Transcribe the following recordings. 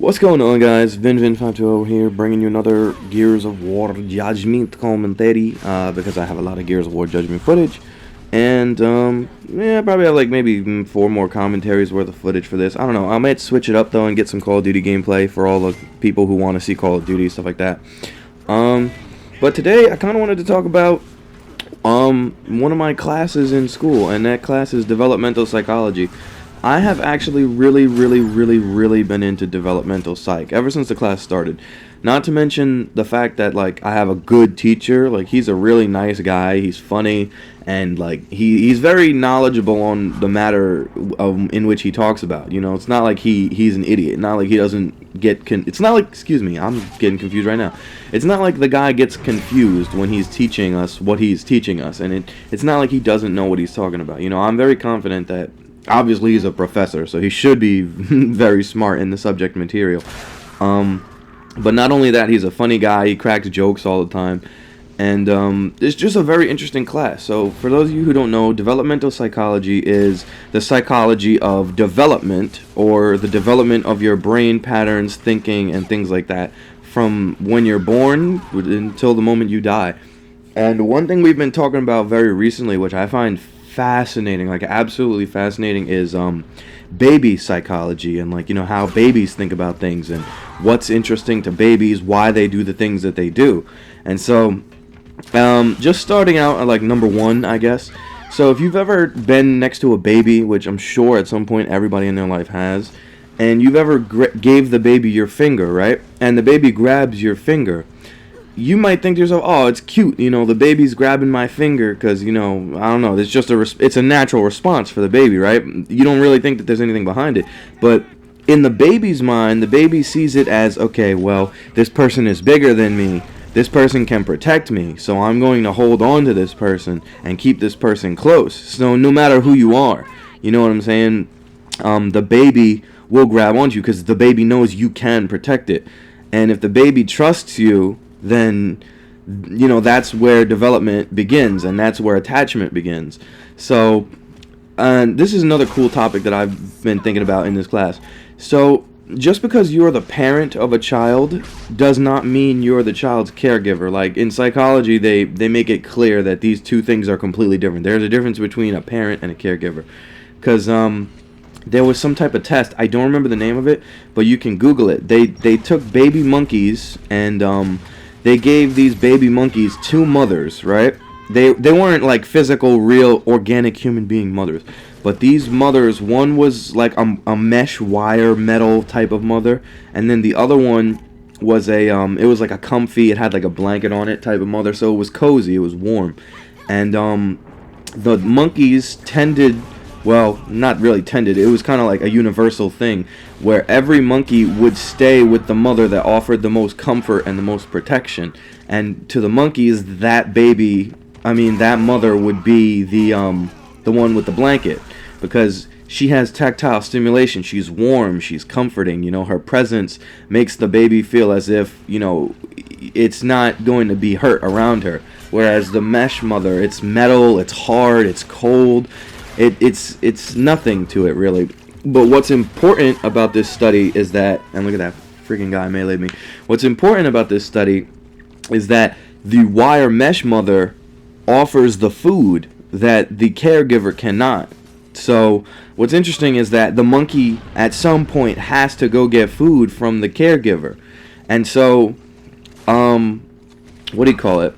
What's going on, guys? VinVin520 here, bringing you another Gears of War Judgment commentary, because I have a lot of Gears of War Judgment footage, and, yeah, probably have, like, maybe 4 more commentaries worth of footage for this. I don't know, I might switch it up, though, and get some Call of Duty gameplay for all the people who want to see Call of Duty, stuff like that. But today, I kind of wanted to talk about, one of my classes in school, and that class is Developmental Psychology. I have actually really been into developmental psych ever since the class started. Not to mention the fact that, like, I have a good teacher. Like, he's a really nice guy. He's funny, and, like, he's very knowledgeable on the matter in which he talks about. You know, it's not like he's an idiot. Not like he doesn't get it's not like, excuse me, I'm getting confused right now. It's not like the guy gets confused when he's teaching us what he's teaching us, and it's not like he doesn't know what he's talking about. You know, I'm very confident that obviously he's a professor, so he should be very smart in the subject material. But not only that, he's a funny guy. He cracks jokes all the time. And it's just a very interesting class. So for those of you who don't know, developmental psychology is the psychology of development, or the development of your brain patterns, thinking, and things like that, from when you're born until the moment you die. And one thing we've been talking about very recently, which I find fascinating, like absolutely fascinating, is baby psychology, and, like, you know, how babies think about things and what's interesting to babies, why they do the things that they do. And so just starting out at, like, number one, I guess. So if you've ever been next to a baby, which I'm sure at some point everybody in their life has, and you've ever gave the baby your finger, right, and the baby grabs your finger, you might think to yourself, oh, it's cute, you know, the baby's grabbing my finger because, you know, I don't know, it's just it's a natural response for the baby, right? You don't really think that there's anything behind it. But in the baby's mind, the baby sees it as, okay, well, this person is bigger than me. This person can protect me, so I'm going to hold on to this person and keep this person close. So no matter who you are, you know what I'm saying? The baby will grab onto you because the baby knows you can protect it. And if the baby trusts you, then, you know, that's where development begins, and that's where attachment begins. So this is another cool topic that I've been thinking about in this class. So just because you're the parent of a child does not mean you're the child's caregiver. Like, in psychology, they make it clear that these two things are completely different. There's a difference between a parent and a caregiver, because there was some type of test, I don't remember the name of it, but you can Google it. They took baby monkeys, and they gave these baby monkeys 2 mothers, right? They weren't like physical, real, organic human being mothers. But these mothers, one was like a mesh wire metal type of mother, and then the other one was it was like a comfy, it had like a blanket on it type of mother, so it was cozy, it was warm. And the monkeys tended, well, not really tended, it was kind of like a universal thing, where every monkey would stay with the mother that offered the most comfort and the most protection. And to the monkeys, that mother would be the one with the blanket, because she has tactile stimulation, she's warm, she's comforting, you know, her presence makes the baby feel as if, you know, it's not going to be hurt around her. Whereas the mesh mother, it's metal, it's hard, it's cold, it's nothing to it, really. But what's important about this study is that, and look at that freaking guy meleeed me. What's important about this study is that the wire mesh mother offers the food that the caregiver cannot. So what's interesting is that the monkey at some point has to go get food from the caregiver. And so, what do you call it?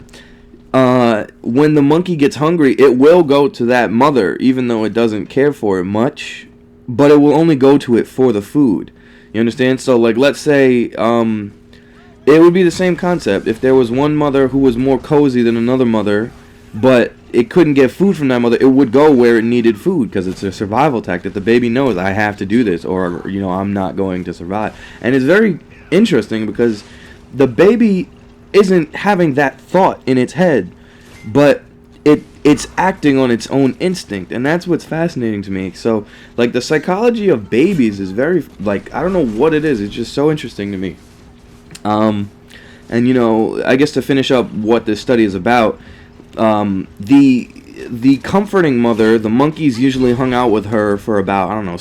When the monkey gets hungry, it will go to that mother, even though it doesn't care for it much, but it will only go to it for the food. You understand? So, like, let's say, it would be the same concept. If there was one mother who was more cozy than another mother, but it couldn't get food from that mother, it would go where it needed food, because it's a survival tactic. The baby knows, I have to do this, or, you know, I'm not going to survive. And it's very interesting because the baby isn't having that thought in its head, but it's acting on its own instinct, and that's what's fascinating to me. So, like, the psychology of babies is very, like, I don't know what it is, it's just so interesting to me. And, you know, I guess to finish up what this study is about, the comforting mother, the monkeys usually hung out with her for about, I don't know,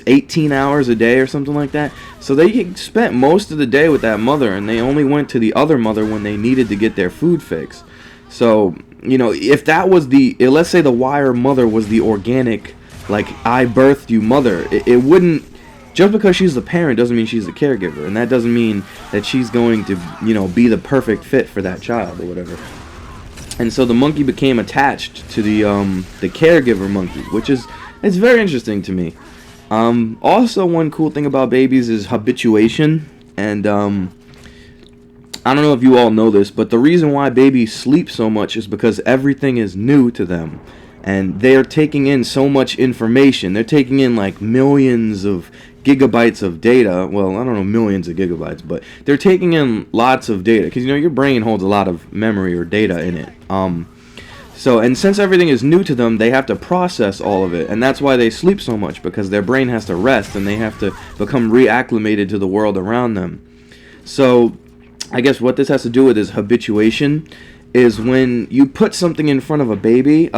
18 hours a day or something like that. So they spent most of the day with that mother, and they only went to the other mother when they needed to get their food fix. So, you know, if that was let's say the wire mother was the organic, like, I birthed you mother, it wouldn't, just because she's the parent doesn't mean she's the caregiver, and that doesn't mean that she's going to, you know, be the perfect fit for that child or whatever. And so the monkey became attached to the caregiver monkey, which it's very interesting to me. Also, one cool thing about babies is habituation, and I don't know if you all know this, but the reason why babies sleep so much is because everything is new to them, and they're taking in so much information. They're taking in like millions of gigabytes of data. Well, I don't know millions of gigabytes, but they're taking in lots of data, because, you know, your brain holds a lot of memory or data in it. And since everything is new to them, they have to process all of it, and that's why they sleep so much, because their brain has to rest and they have to become reacclimated to the world around them. So I guess what this has to do with is habituation. Is when you put something in front of a baby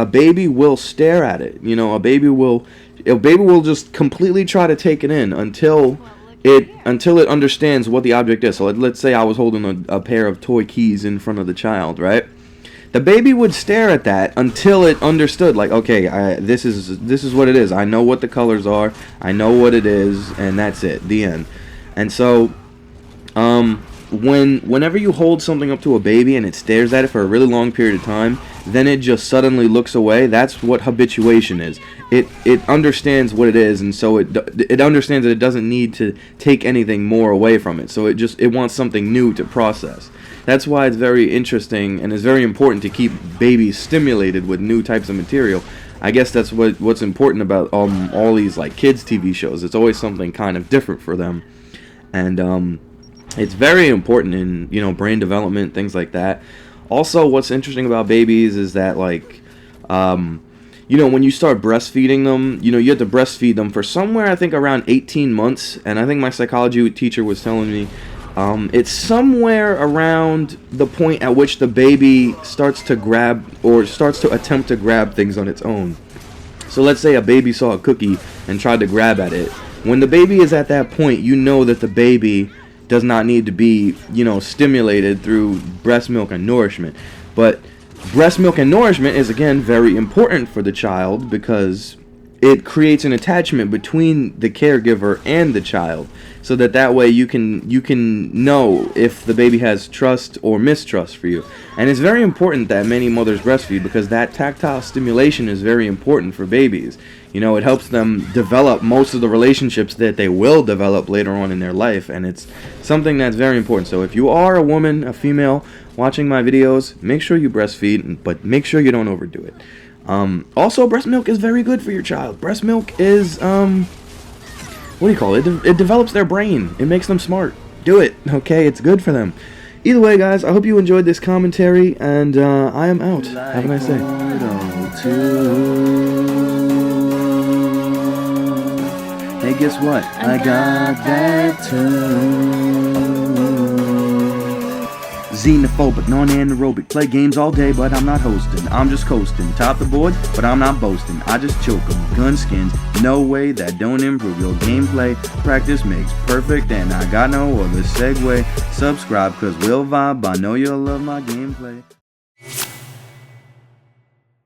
will stare at it. You know, a baby will just completely try to take it in until it understands what the object is. So let's say I was holding a pair of toy keys in front of the child, right? The baby would stare at that until it understood, like, okay, this is what it is. I know what the colors are. I know what it is, and that's it. The end. And so, whenever you hold something up to a baby and it stares at it for a really long period of time, then it just suddenly looks away. That's what habituation is. It understands what it is, and so it understands that it doesn't need to take anything more away from it. So it wants something new to process. That's why it's very interesting and it's very important to keep babies stimulated with new types of material. I guess that's what's important about all these like kids TV shows. It's always something kind of different for them, and it's very important in, you know, brain development, things like that. Also, what's interesting about babies is that, like, you know, when you start breastfeeding them, you know, you have to breastfeed them for somewhere, I think, around 18 months. And I think my psychology teacher was telling me it's somewhere around the point at which the baby starts to grab or starts to attempt to grab things on its own. So let's say a baby saw a cookie and tried to grab at it. When the baby is at that point, you know that the baby does not need to be, you know, stimulated through breast milk and nourishment. But breast milk and nourishment is, again, very important for the child because it creates an attachment between the caregiver and the child, so that way you can know if the baby has trust or mistrust for you. And it's very important that many mothers breastfeed because that tactile stimulation is very important for babies. You know, it helps them develop most of the relationships that they will develop later on in their life, and it's something that's very important. So if you are a woman, a female, watching my videos, make sure you breastfeed, but make sure you don't overdo it. Also, breast milk is very good for your child. Breast milk is, what do you call it? It develops their brain. It makes them smart. Do it, okay? It's good for them. Either way, guys, I hope you enjoyed this commentary, and I am out. Have a nice day. Hey, guess what? I got that too. Xenophobic, non-anaerobic, play games all day, but I'm not hosting. I'm just coasting. Top the board, but I'm not boasting. I just choke 'em. Gun skins, no way, that don't improve your gameplay. Practice makes perfect, and I got no other segue. Subscribe, cause we'll vibe. I know you'll love my gameplay.